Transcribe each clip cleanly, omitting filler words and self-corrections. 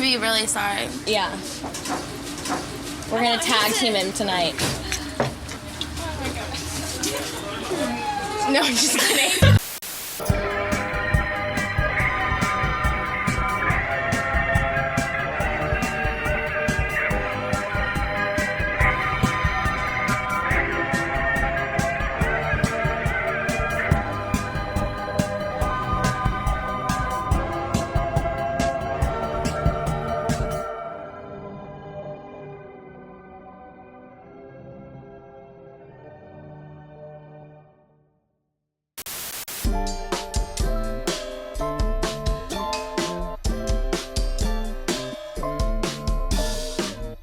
be really sorry. Yeah. We're gonna tag team him tonight. No, I'm just kidding.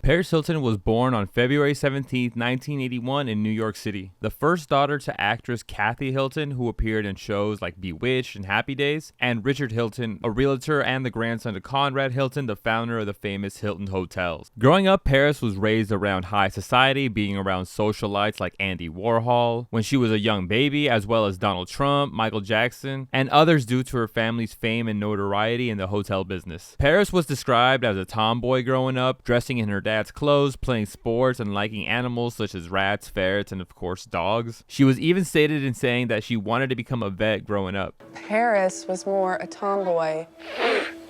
Paris Hilton was born on February 17, 1981 in New York City. The first daughter to actress Kathy Hilton, who appeared in shows like Bewitched and Happy Days, and Richard Hilton, a realtor and the grandson to Conrad Hilton, the founder of the famous Hilton Hotels. Growing up, Paris was raised around high society, being around socialites like Andy Warhol when she was a young baby, as well as Donald Trump, Michael Jackson, and others due to her family's fame and notoriety in the hotel business. Paris was described as a tomboy growing up, dressing in her dad's clothes, playing sports, and liking animals such as rats, ferrets, and of course dogs. She was even stated in saying that she wanted to become a vet growing up. Paris was more a tomboy.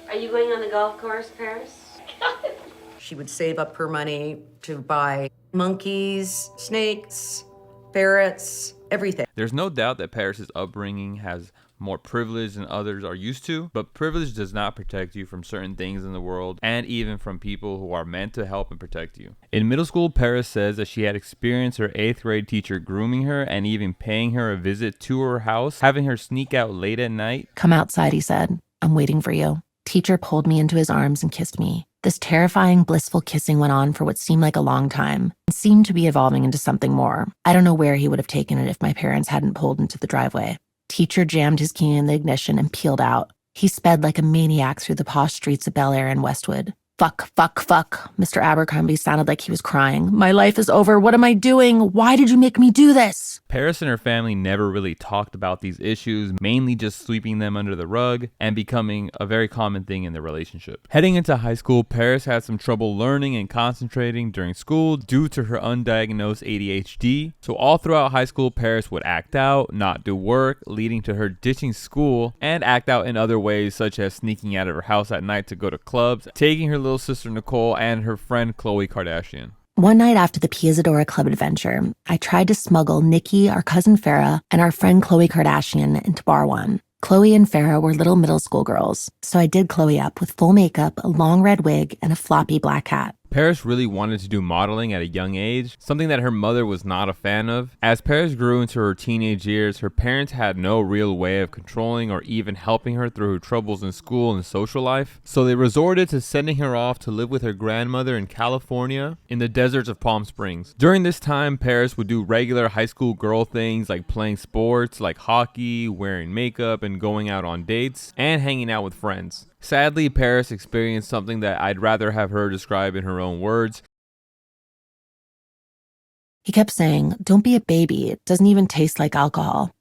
Are you going on the golf course, Paris? She would save up her money to buy monkeys, snakes, ferrets, everything. There's no doubt that Paris's upbringing has more privilege than others are used to, but privilege does not protect you from certain things in the world and even from people who are meant to help and protect you. In middle school, Paris says that she had experienced her 8th grade teacher grooming her and even paying her a visit to her house, having her sneak out late at night. "Come outside," he said. "I'm waiting for you." Teacher pulled me into his arms and kissed me. This terrifying, blissful kissing went on for what seemed like a long time and seemed to be evolving into something more. I don't know where he would have taken it if my parents hadn't pulled into the driveway. Teacher jammed his key in the ignition and peeled out. He sped like a maniac through the posh streets of Bel Air and Westwood. Fuck, fuck, fuck. Mr. Abercrombie sounded like he was crying. "My life is over. What am I doing? Why did you make me do this?" Paris and her family never really talked about these issues, mainly just sweeping them under the rug and becoming a very common thing in their relationship. Heading into high school, Paris had some trouble learning and concentrating during school due to her undiagnosed ADHD. So all throughout high school, Paris would act out, not do work, leading to her ditching school and act out in other ways, such as sneaking out of her house at night to go to clubs, taking her little sister Nicole and her friend Khloe Kardashian. One night after the Piazzadora Club adventure, I tried to smuggle Nikki, our cousin Farah, and our friend Khloe Kardashian into Bar 1. Khloe and Farah were little middle school girls, so I did Khloe up with full makeup, a long red wig, and a floppy black hat. Paris really wanted to do modeling at a young age, something that her mother was not a fan of. As Paris grew into her teenage years, her parents had no real way of controlling or even helping her through her troubles in school and social life, so they resorted to sending her off to live with her grandmother in California in the deserts of Palm Springs. During this time, Paris would do regular high school girl things like playing sports like hockey, wearing makeup, and going out on dates, and hanging out with friends. Sadly, Paris experienced something that I'd rather have her describe in her own words. He kept saying, "Don't be a baby. It doesn't even taste like alcohol.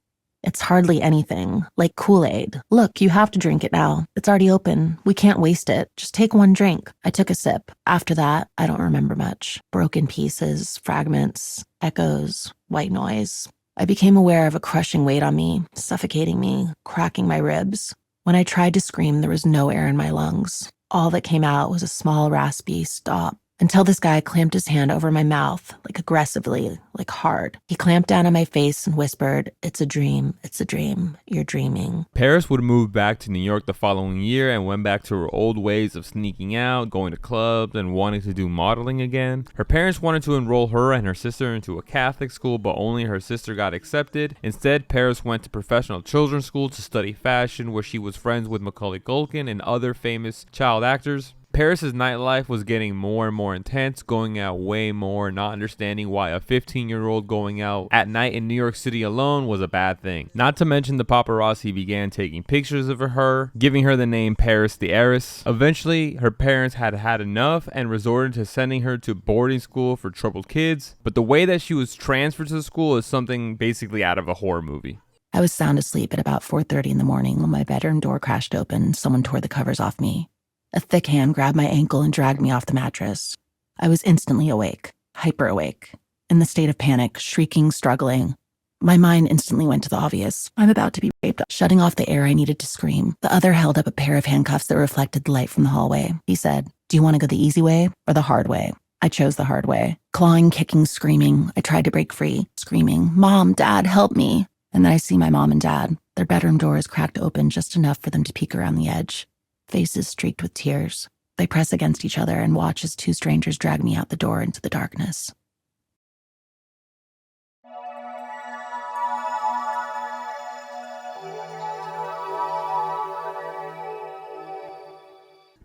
It's hardly anything, like Kool-Aid. Look, you have to drink it now. It's already open. We can't waste it. Just take one drink." I took a sip. After that, I don't remember much. Broken pieces, fragments, echoes, white noise. I became aware of a crushing weight on me, suffocating me, cracking my ribs. When I tried to scream, there was no air in my lungs. All that came out was a small, raspy stop. Until this guy clamped his hand over my mouth, like aggressively, like hard. He clamped down on my face and whispered, "It's a dream. It's a dream. You're dreaming." Paris would move back to New York the following year and went back to her old ways of sneaking out, going to clubs, and wanting to do modeling again. Her parents wanted to enroll her and her sister into a Catholic school, but only her sister got accepted. Instead, Paris went to professional children's school to study fashion, where she was friends with Macaulay Culkin and other famous child actors. Paris's nightlife was getting more and more intense, going out way more, not understanding why a 15-year-old going out at night in New York City alone was a bad thing. Not to mention the paparazzi began taking pictures of her, giving her the name Paris the Heiress. Eventually, her parents had had enough and resorted to sending her to boarding school for troubled kids. But the way that she was transferred to the school is something basically out of a horror movie. I was sound asleep at about 4:30 in the morning when my bedroom door crashed open and someone tore the covers off me. A thick hand grabbed my ankle and dragged me off the mattress. I was instantly awake, hyper awake, in the state of panic, shrieking, struggling. My mind instantly went to the obvious. I'm about to be raped. Shutting off the air, I needed to scream. The other held up a pair of handcuffs that reflected the light from the hallway. He said, "Do you want to go the easy way or the hard way?" I chose the hard way. Clawing, kicking, screaming, I tried to break free, screaming, "Mom, Dad, help me." And then I see my mom and dad. Their bedroom door is cracked open just enough for them to peek around the edge. Faces streaked with tears. They press against each other and watch as two strangers drag me out the door into the darkness.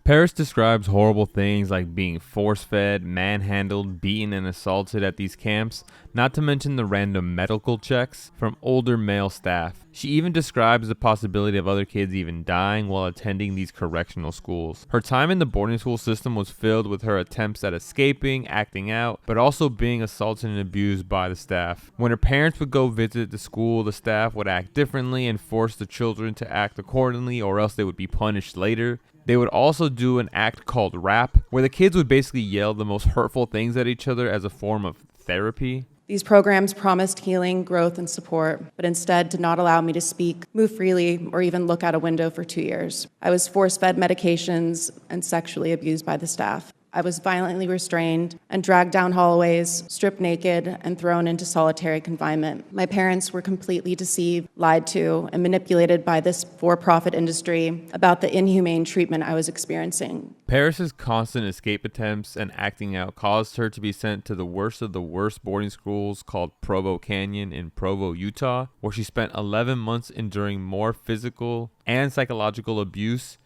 Paris describes horrible things like being force-fed, manhandled, beaten, and assaulted at these camps, not to mention the random medical checks from older male staff. She even describes the possibility of other kids even dying while attending these correctional schools. Her time in the boarding school system was filled with her attempts at escaping, acting out, but also being assaulted and abused by the staff. When her parents would go visit the school, the staff would act differently and force the children to act accordingly, or else they would be punished later. They would also do an act called rap, where the kids would basically yell the most hurtful things at each other as a form of therapy. These programs promised healing, growth, and support, but instead did not allow me to speak, move freely, or even look out a window for 2 years. I was force-fed medications and sexually abused by the staff. I was violently restrained and dragged down hallways, stripped naked, and thrown into solitary confinement. My parents were completely deceived, lied to, and manipulated by this for-profit industry about the inhumane treatment I was experiencing. Paris's constant escape attempts and acting out caused her to be sent to the worst of the worst boarding schools called Provo Canyon in Provo, Utah, where she spent 11 months enduring more physical and psychological abuse.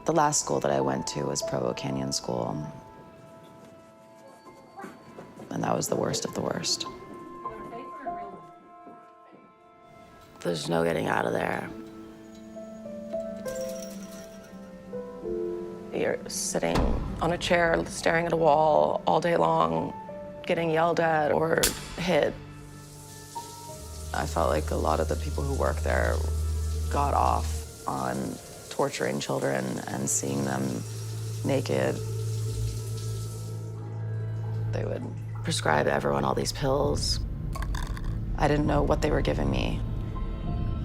The last school that I went to was Provo Canyon School. And that was the worst of the worst. There's no getting out of there. You're sitting on a chair, staring at a wall all day long, getting yelled at or hit. I felt like a lot of the people who work there got off on torturing children and seeing them naked. They would prescribe everyone all these pills. I didn't know what they were giving me.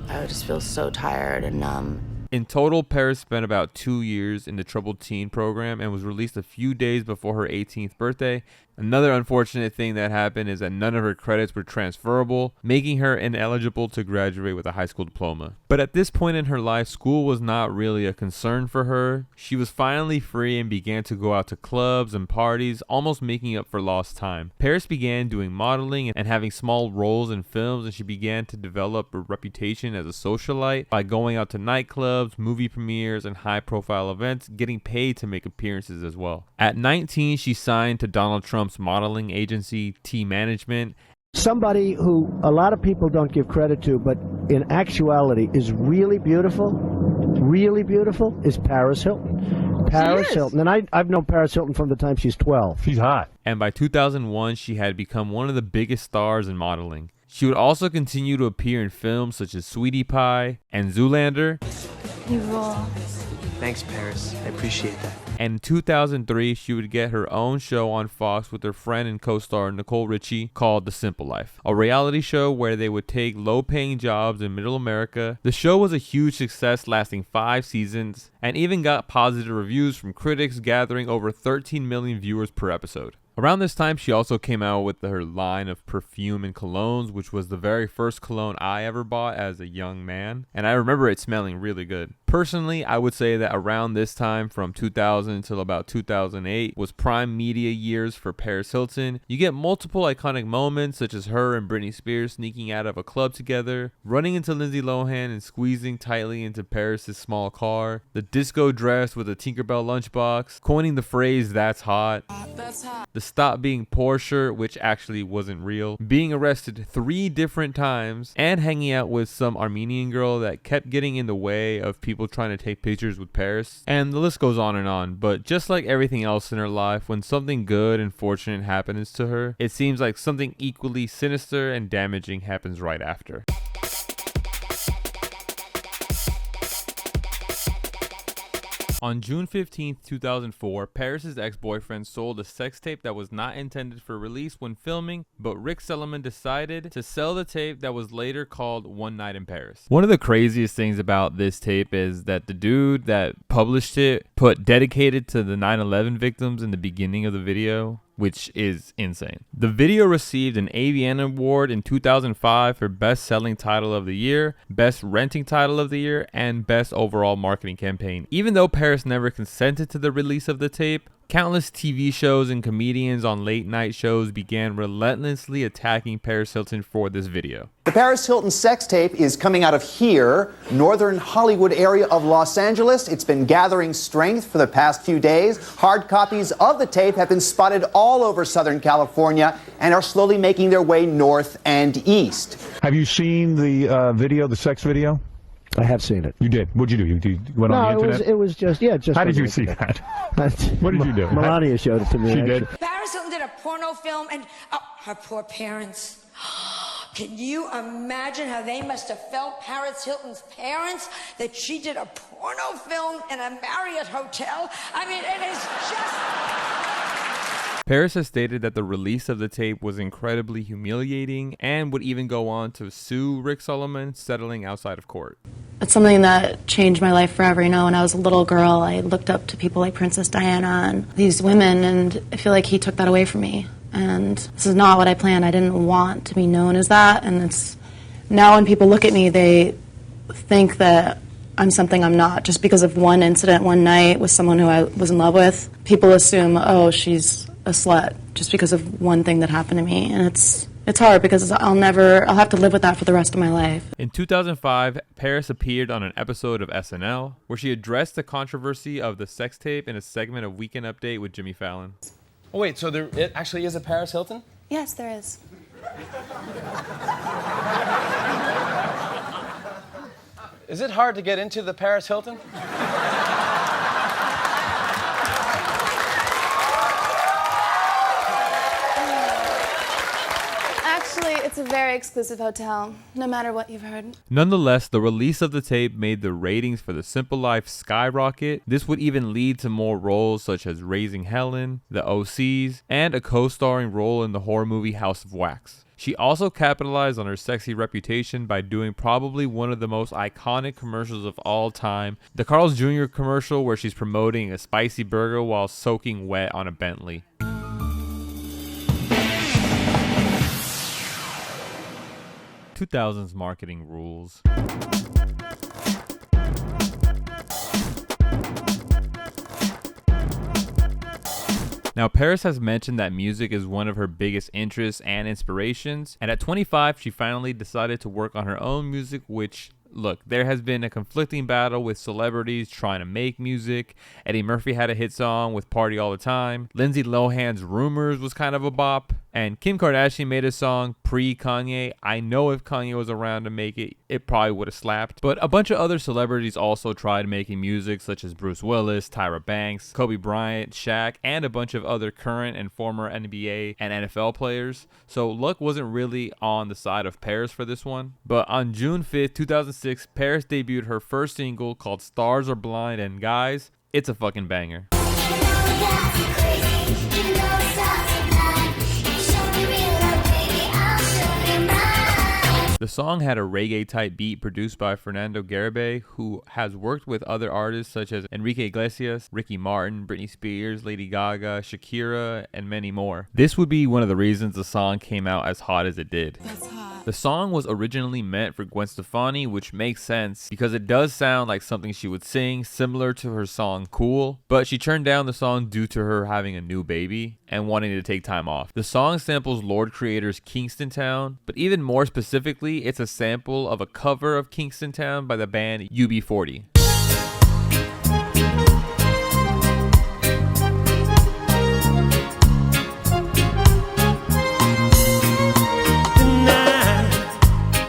I would just feel so tired and numb. In total, Paris spent about 2 years in the Troubled Teen program and was released a few days before her 18th birthday. Another unfortunate thing that happened is that none of her credits were transferable, making her ineligible to graduate with a high school diploma. But at this point in her life, school was not really a concern for her. She was finally free and began to go out to clubs and parties, almost making up for lost time. Paris began doing modeling and having small roles in films, and she began to develop a reputation as a socialite by going out to nightclubs, movie premieres, and high-profile events, getting paid to make appearances as well. At 19, she signed to Donald Trump's modeling agency, T Management. Somebody who a lot of people don't give credit to, but in actuality is really beautiful, is Paris Hilton. Paris Hilton. And I've known Paris Hilton from the time she's 12. She's hot. And by 2001, she had become one of the biggest stars in modeling. She would also continue to appear in films such as Sweetie Pie and Zoolander. You rule. Thanks, Paris. I appreciate that. And in 2003, she would get her own show on Fox with her friend and co-star Nicole Richie called The Simple Life, a reality show where they would take low-paying jobs in Middle America. The show was a huge success, lasting 5 seasons, and even got positive reviews from critics, gathering over 13 million viewers per episode. Around this time, she also came out with her line of perfume and colognes, which was the very first cologne I ever bought as a young man, and I remember it smelling really good. Personally, I would say that around this time, from 2000 until about 2008, was prime media years for Paris Hilton. You get multiple iconic moments, such as her and Britney Spears sneaking out of a club together, running into Lindsay Lohan and squeezing tightly into Paris's small car, the disco dress with a Tinkerbell lunchbox, coining the phrase "that's hot," the "stop being poor" shirt, which actually wasn't real, being arrested 3 different times, and hanging out with some Armenian girl that kept getting in the way of people trying to take pictures with Paris. And the list goes on and on. But just like everything else in her life, when something good and fortunate happens to her, it seems like something equally sinister and damaging happens right after. On June 15, 2004, Paris's ex-boyfriend sold a sex tape that was not intended for release when filming, but Rick Sellerman decided to sell the tape that was later called One Night in Paris. One of the craziest things about this tape is that the dude that published it put dedicated to the 9/11 victims in the beginning of the video, which is insane. The video received an AVN award in 2005 for Best Selling Title of the Year, Best Renting Title of the Year, and Best Overall Marketing Campaign. Even though Paris never consented to the release of the tape, countless TV shows and comedians on late night shows began relentlessly attacking Paris Hilton for this video. The Paris Hilton sex tape is coming out of here, northern Hollywood area of Los Angeles. It's been gathering strength for the past few days. Hard copies of the tape have been spotted all over Southern California and are slowly making their way north and east. Have you seen the video, the sex video? I have seen it. You did. What'd you do? You went on the internet? it was just. How did you see that? What did you do? Melania showed it to me. She did? Paris Hilton did a porno film, and her poor parents. Can you imagine how they must have felt, Paris Hilton's parents, that she did a porno film in a Marriott hotel? I mean, it is just... Paris has stated that the release of the tape was incredibly humiliating and would even go on to sue Rick Sellerman, settling outside of court. It's something that changed my life forever. You know, when I was a little girl, I looked up to people like Princess Diana and these women, and I feel like he took that away from me. And this is not what I planned. I didn't want to be known as that, and it's now when people look at me, they think that I'm something I'm not. Just because of one incident one night with someone who I was in love with, people assume, oh, she's a slut just because of one thing that happened to me. And it's hard because I'll have to live with that for the rest of my life. In 2005, Paris appeared on an episode of SNL where she addressed the controversy of the sex tape in a segment of Weekend Update with Jimmy Fallon. Oh, wait, so it actually is a Paris Hilton? Yes, there is. Is it hard to get into the Paris Hilton? Actually, it's a very exclusive hotel, no matter what you've heard. Nonetheless, the release of the tape made the ratings for The Simple Life skyrocket. This would even lead to more roles such as Raising Helen, The OCs, and a co-starring role in the horror movie House of Wax. She also capitalized on her sexy reputation by doing probably one of the most iconic commercials of all time, the Carl's Jr. commercial where she's promoting a spicy burger while soaking wet on a Bentley. (2000s) marketing rules. Now, Paris has mentioned that music is one of her biggest interests and inspirations, and at 25, she finally decided to work on her own music, which, look, there has been a conflicting battle with celebrities trying to make music. Eddie Murphy had a hit song with Party All the Time. Lindsay Lohan's Rumors was kind of a bop. And Kim Kardashian made a song pre-Kanye. I know if Kanye was around to make it, it probably would have slapped. But a bunch of other celebrities also tried making music, such as Bruce Willis, Tyra Banks, Kobe Bryant, Shaq, and a bunch of other current and former NBA and NFL players. So luck wasn't really on the side of Paris for this one. But on June 5th, 2006, Paris debuted her first single called Stars Are Blind, and guys, it's a fucking banger. The song had a reggae-type beat produced by Fernando Garibay, who has worked with other artists such as Enrique Iglesias, Ricky Martin, Britney Spears, Lady Gaga, Shakira, and many more. This would be one of the reasons the song came out as hot as it did. The song was originally meant for Gwen Stefani, which makes sense because it does sound like something she would sing, similar to her song Cool, but she turned down the song due to her having a new baby and wanting to take time off. The song samples Lord Creator's Kingston Town, but even more specifically, it's a sample of a cover of Kingston Town by the band UB40.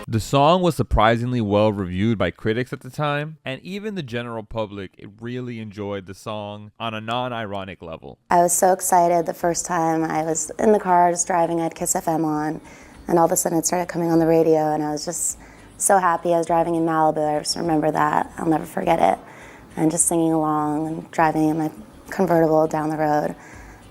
The song was surprisingly well reviewed by critics at the time, and even the general public really enjoyed the song on a non-ironic level. I was so excited the first time I was in the car just driving, I had Kiss FM on, and all of a sudden it started coming on the radio, and I was just so happy. I was driving in Malibu, I just remember that. I'll never forget it. and just singing along and driving in my convertible down the road,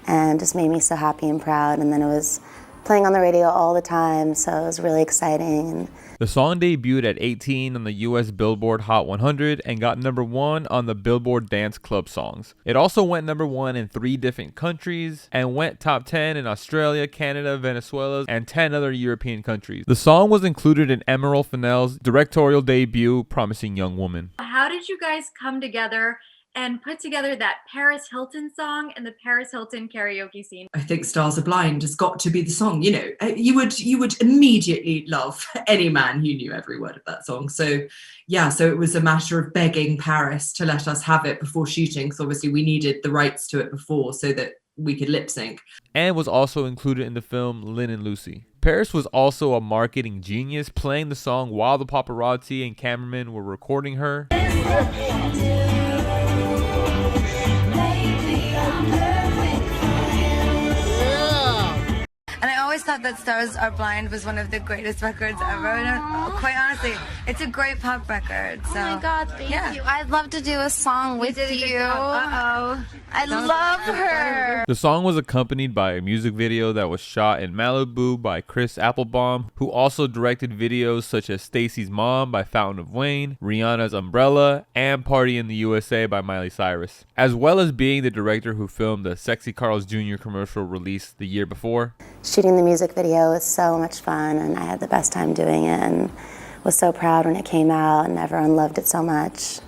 and just made me so happy and proud. And then it was playing on the radio all the time, so it was really exciting. And the song debuted at 18 on the US Billboard Hot 100 and got #1 on the Billboard Dance Club Songs. It also went #1 in 3 different countries and went top 10 in Australia, Canada, Venezuela, and 10 other European countries. The song was included in Emerald Fennell's directorial debut, Promising Young Woman. How did you guys come together and put together that Paris Hilton song and the Paris Hilton karaoke scene? I think Stars Are Blind has got to be the song. You know, you would immediately love any man who knew every word of that song. So yeah, so it was a matter of begging Paris to let us have it before shooting. So obviously we needed the rights to it before so that we could lip sync. And was also included in the film Lynn and Lucy. Paris was also a marketing genius, playing the song while the paparazzi and cameramen were recording her. And I always thought that Stars Are Blind was one of the greatest records ever. And quite honestly, it's a great pop record. So. Oh my God, thank you. I'd love to do a song with you. Uh-oh. I love her. The song was accompanied by a music video that was shot in Malibu by Chris Applebaum, who also directed videos such as Stacy's Mom by Fountain of Wayne, Rihanna's Umbrella, and Party in the USA by Miley Cyrus, as well as being the director who filmed the Sexy Carl's Jr. commercial released the year before. shooting the music video was so much fun, and I had the best time doing it, and was so proud when it came out, and everyone loved it so much.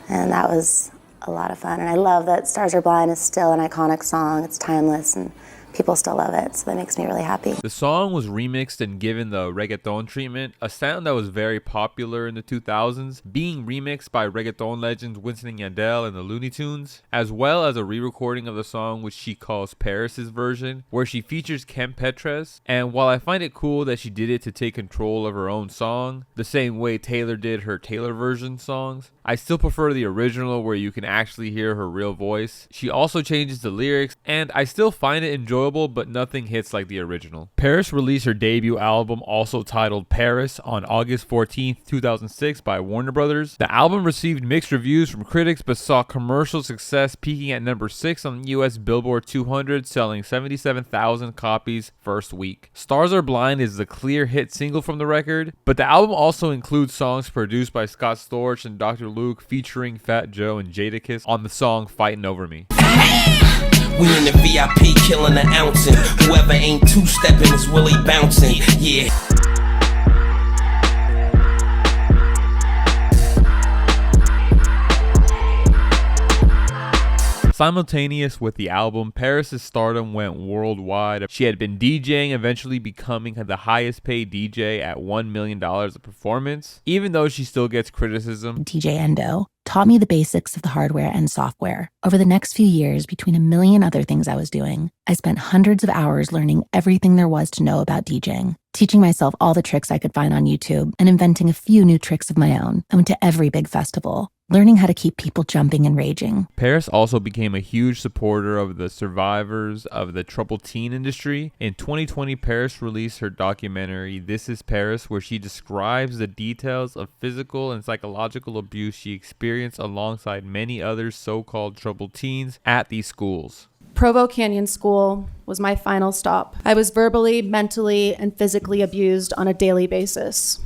And that was a lot of fun. And I love that Stars Are Blind is still an iconic song. It's timeless, and people still love it, so that makes me really happy. The song was remixed and given the reggaeton treatment, a sound that was very popular in the 2000s, being remixed by reggaeton legends Winston and Yandel and the Looney Tunes, as well as a re-recording of the song which she calls Paris's version, where she features Ken Petres. And while I find it cool that she did it to take control of her own song, the same way Taylor did her Taylor version songs, I still prefer the original where you can actually hear her real voice. She also changes the lyrics, and I still find it enjoyable, but nothing hits like the original. Paris released her debut album, also titled Paris, on August 14th, 2006 by Warner Brothers. The album received mixed reviews from critics, but saw commercial success, peaking at number 6 on the US Billboard 200, selling 77,000 copies first week. Stars Are Blind is the clear hit single from the record, but the album also includes songs produced by Scott Storch and Dr. Luke, featuring Fat Joe and Jadakiss on the song Fightin' Over Me. We in the VIP killing an ounce, and whoever ain't two-stepping is really bouncing, yeah. Simultaneous with the album, Paris's stardom went worldwide. She had been DJing, eventually becoming the highest paid DJ at $1 million a performance, even though she still gets criticism. DJ Endo taught me the basics of the hardware and software. Over the next few years, between a million other things I was doing, I spent hundreds of hours learning everything there was to know about DJing, teaching myself all the tricks I could find on YouTube, and inventing a few new tricks of my own. I went to every big festival, learning how to keep people jumping and raging. Paris also became a huge supporter of the survivors of the troubled teen industry. In 2020, Paris released her documentary, This Is Paris, where she describes the details of physical and psychological abuse she experienced alongside many other so-called troubled teens at these schools. Provo Canyon School was my final stop. I was verbally, mentally, and physically abused on a daily basis.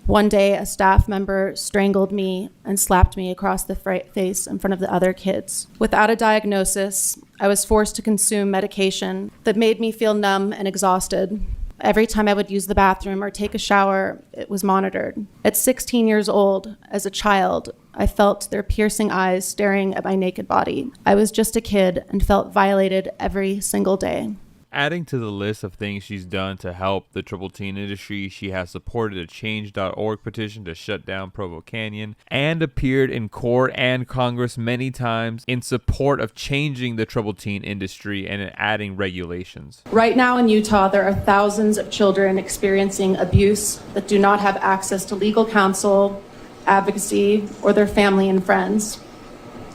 One day, a staff member strangled me and slapped me across the face in front of the other kids. Without a diagnosis, I was forced to consume medication that made me feel numb and exhausted. Every time I would use the bathroom or take a shower, it was monitored. At 16 years old, as a child, I felt their piercing eyes staring at my naked body. I was just a kid and felt violated every single day. Adding to the list of things she's done to help the troubled teen industry, she has supported a Change.org petition to shut down Provo Canyon and appeared in court and Congress many times in support of changing the troubled teen industry and adding regulations. Right now in Utah, there are thousands of children experiencing abuse that do not have access to legal counsel, advocacy, or their family and friends,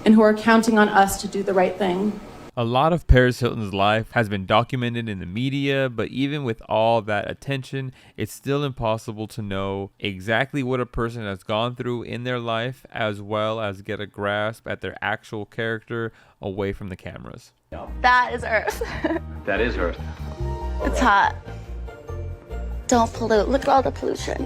and who are counting on us to do the right thing. A lot of Paris Hilton's life has been documented in the media, but even with all that attention, it's still impossible to know exactly what a person has gone through in their life, as well as get a grasp at their actual character away from the cameras. That is Earth. That is Earth. It's hot. Don't pollute. Look at all the pollution.